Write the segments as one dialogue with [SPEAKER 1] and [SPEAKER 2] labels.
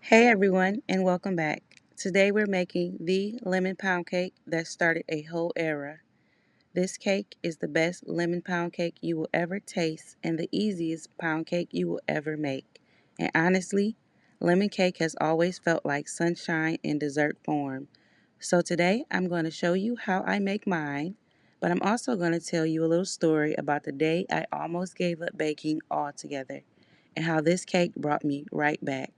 [SPEAKER 1] Hey everyone, and welcome back. Today we're making the lemon pound cake that started a whole era. This cake is the best lemon pound cake you will ever taste and the easiest pound cake you will ever make. And honestly, lemon cake has always felt like sunshine in dessert form. So today I'm going to show you how I make mine, but I'm also going to tell you a little story about the day I almost gave up baking altogether and how this cake brought me right back.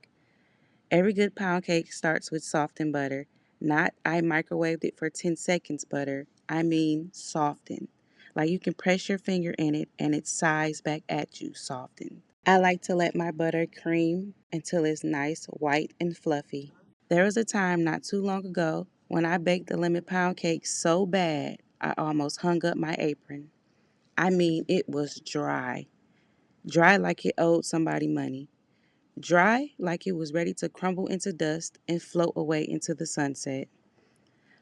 [SPEAKER 1] Every good pound cake starts with softened butter. Not I microwaved it for 10 seconds butter. I mean softened. Like you can press your finger in it and it sighs back at you, softened. I like to let my butter cream until it's nice, white, and fluffy. There was a time not too long ago when I baked the lemon pound cake so bad I almost hung up my apron. I mean, it was dry. Dry like it owed somebody money. Dry like it was ready to crumble into dust and float away into the sunset.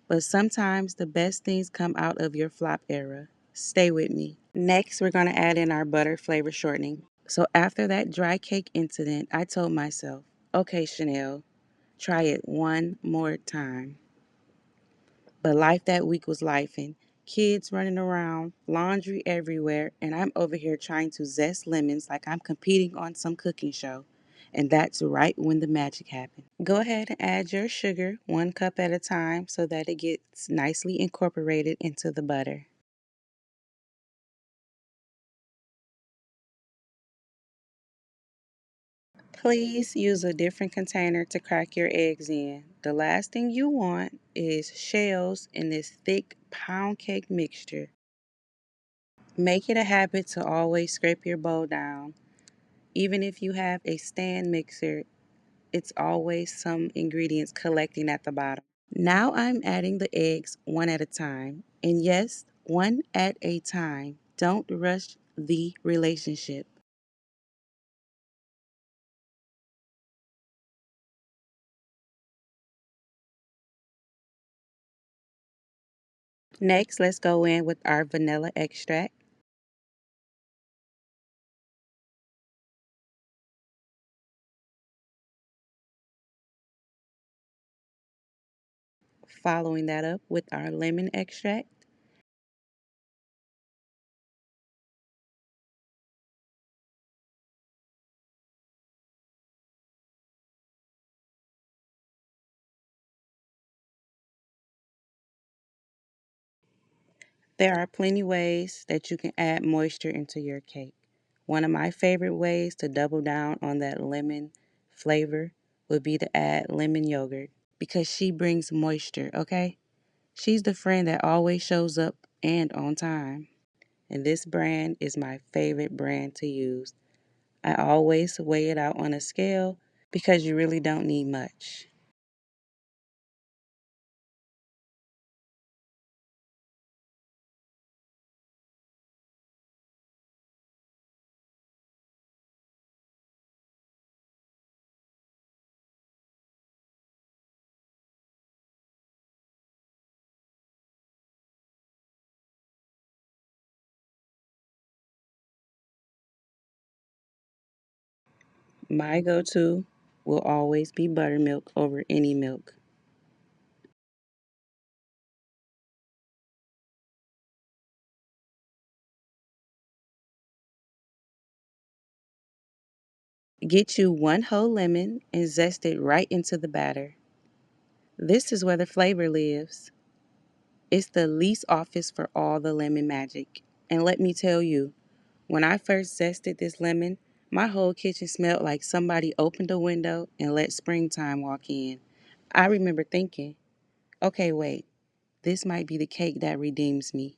[SPEAKER 1] But sometimes the best things come out of your flop era. Stay with me. Next, we're going to add in our butter flavor shortening. So after that dry cake incident, I told myself, okay, Chanel, try it one more time. But life that week was lifing. Kids running around, laundry everywhere, and I'm over here trying to zest lemons like I'm competing on some cooking show. And that's right when the magic happened. Go ahead and add your sugar 1 cup at a time so that it gets nicely incorporated into the butter. Please use a different container to crack your eggs in. The last thing you want is shells in this thick pound cake mixture. Make it a habit to always scrape your bowl down. Even if you have a stand mixer, it's always some ingredients collecting at the bottom. Now I'm adding the eggs one at a time. And yes, one at a time. Don't rush the relationship. Next, let's go in with our vanilla extract. Following that up with our lemon extract. There are plenty ways that you can add moisture into your cake. One of my favorite ways to double down on that lemon flavor would be to add lemon yogurt because she brings moisture, okay? She's the friend that always shows up and on time. And this brand is my favorite brand to use. I always weigh it out on a scale because you really don't need much. My go to will always be buttermilk over any milk. Get you one whole lemon and zest it right into the batter. This is where the flavor lives. It's the least office for all the lemon magic. And let me tell you, when I first zested this lemon, my whole kitchen smelled like somebody opened a window and let springtime walk in. I remember thinking, okay, wait, this might be the cake that redeems me.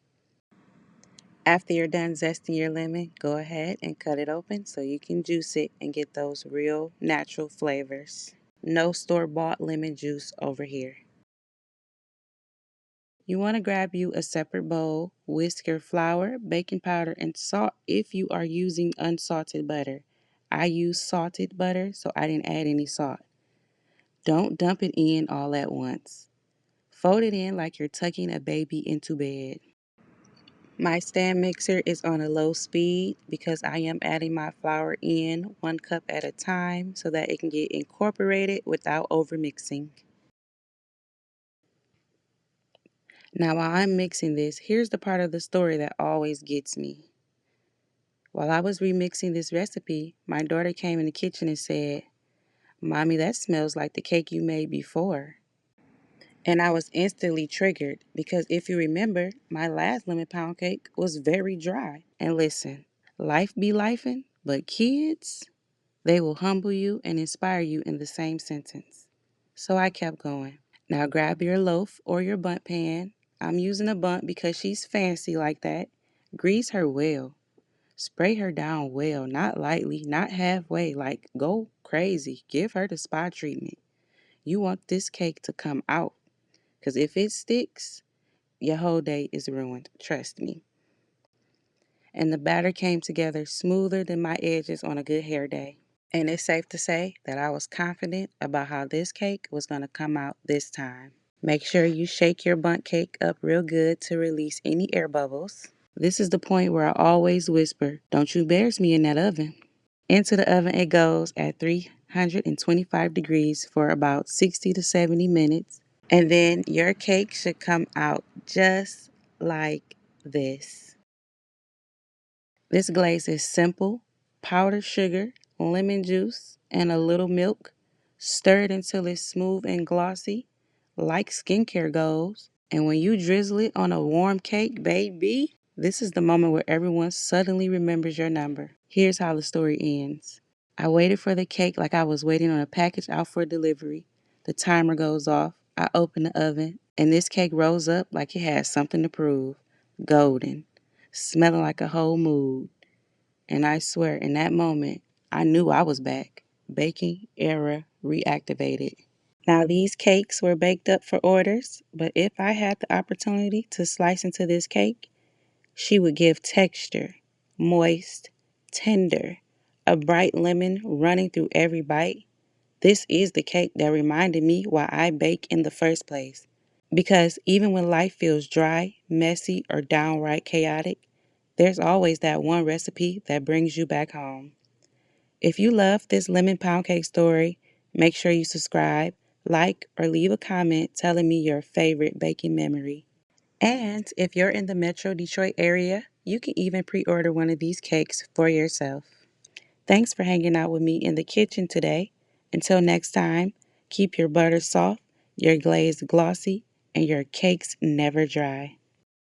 [SPEAKER 1] After you're done zesting your lemon, go ahead and cut it open so you can juice it and get those real natural flavors. No store-bought lemon juice over here. You want to grab you a separate bowl, whisk your flour, baking powder, and salt if you are using unsalted butter. I use salted butter, so I didn't add any salt. Don't dump it in all at once. Fold it in like you're tucking a baby into bed. My stand mixer is on a low speed because I am adding my flour in 1 cup at a time so that it can get incorporated without overmixing. Now while I'm mixing this, here's the part of the story that always gets me. While I was remixing this recipe, my daughter came in the kitchen and said, "Mommy, that smells like the cake you made before." And I was instantly triggered because if you remember, my last lemon pound cake was very dry. And listen, life be lifing, but kids, they will humble you and inspire you in the same sentence. So I kept going. Now grab your loaf or your bundt pan. I'm using a bundt because she's fancy like that. Grease her well. Spray her down well, not lightly, not halfway, like go crazy. Give her the spa treatment. You want this cake to come out, because if it sticks, your whole day is ruined. Trust me. And the batter came together smoother than my edges on a good hair day. And it's safe to say that I was confident about how this cake was going to come out this time. Make sure you shake your bundt cake up real good to release any air bubbles. This is the point where I always whisper, "Don't you embarrass me in that oven." Into the oven it goes at 325 degrees for about 60 to 70 minutes. And then your cake should come out just like this. This glaze is simple: powdered sugar, lemon juice, and a little milk. Stir it until it's smooth and glossy, like skincare goes. And when you drizzle it on a warm cake, baby, this is the moment where everyone suddenly remembers your number. Here's how the story ends. I waited for the cake like I was waiting on a package out for delivery. The timer goes off. I open the oven, and this cake rose up like it had something to prove. Golden, smelling like a whole mood. And I swear, in that moment, I knew I was back. Baking era reactivated. Now, these cakes were baked up for orders, but if I had the opportunity to slice into this cake, she would give texture, moist, tender, a bright lemon running through every bite. This is the cake that reminded me why I bake in the first place. Because even when life feels dry, messy, or downright chaotic, there's always that one recipe that brings you back home. If you love this lemon pound cake story, make sure you subscribe, like, or leave a comment telling me your favorite baking memory. And if you're in the Metro Detroit area, you can even pre-order one of these cakes for yourself. Thanks for hanging out with me in the kitchen today. Until next time, keep your butter soft, your glaze glossy, and your cakes never dry.